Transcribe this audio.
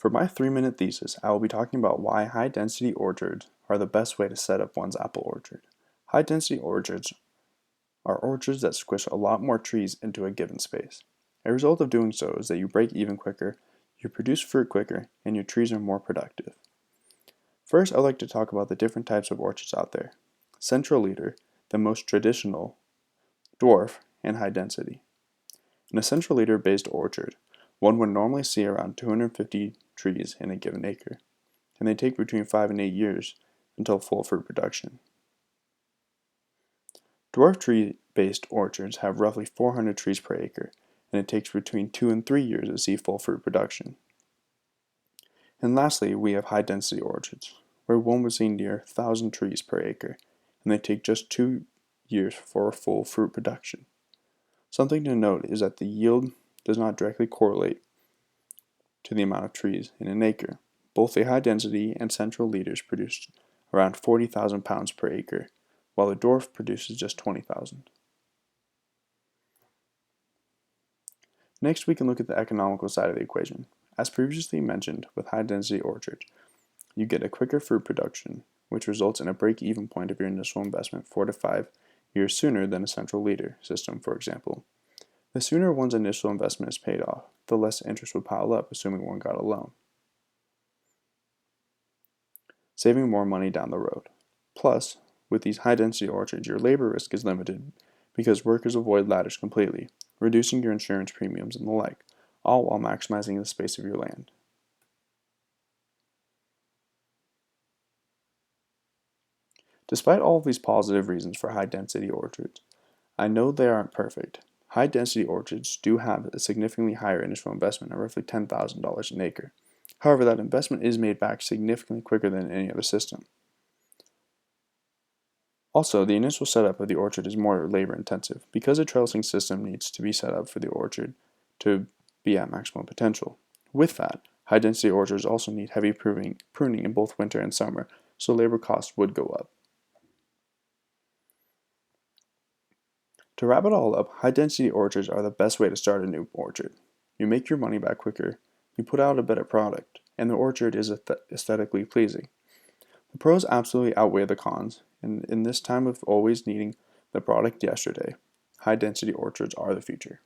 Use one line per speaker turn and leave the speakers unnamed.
For my 3-minute thesis, I will be talking about why high-density orchards are the best way to set up one's apple orchard. High-density orchards are orchards that squish a lot more trees into a given space. A result of doing so is that you break even quicker, you produce fruit quicker, and your trees are more productive. First, I'd like to talk about the different types of orchards out there. Central leader, the most traditional, dwarf, and high density. In a central leader based orchard, one would normally see around 250 trees in a given acre, and they take between 5 and 8 years until full fruit production. Dwarf tree based orchards have roughly 400 trees per acre, and it takes between 2 and 3 years to see full fruit production. And lastly, we have high density orchards, where one would see near 1,000 trees per acre, and they take just 2 years for full fruit production. Something to note is that the yield does not directly correlate to the amount of trees in an acre. Both the high density and central leaders produce around 40,000 pounds per acre, while the dwarf produces just 20,000. Next, we can look at the economical side of the equation. As previously mentioned, with high density orchards, you get a quicker fruit production, which results in a break-even point of your initial investment 4 to 5 years sooner than a central leader system, for example. The sooner one's initial investment is paid off, the less interest would pile up, assuming one got a loan, saving more money down the road. Plus, with these high-density orchards, your labor risk is limited because workers avoid ladders completely, reducing your insurance premiums and the like, all while maximizing the space of your land. Despite all of these positive reasons for high-density orchards, I know they aren't perfect. High-density orchards do have a significantly higher initial investment of roughly $10,000 an acre. However, that investment is made back significantly quicker than any other system. Also, the initial setup of the orchard is more labor-intensive because a trellising system needs to be set up for the orchard to be at maximum potential. With that, high-density orchards also need heavy pruning in both winter and summer, so labor costs would go up. To wrap it all up, high-density orchards are the best way to start a new orchard. You make your money back quicker, you put out a better product, and the orchard is aesthetically pleasing. The pros absolutely outweigh the cons, and in this time of always needing the product yesterday, high-density orchards are the future.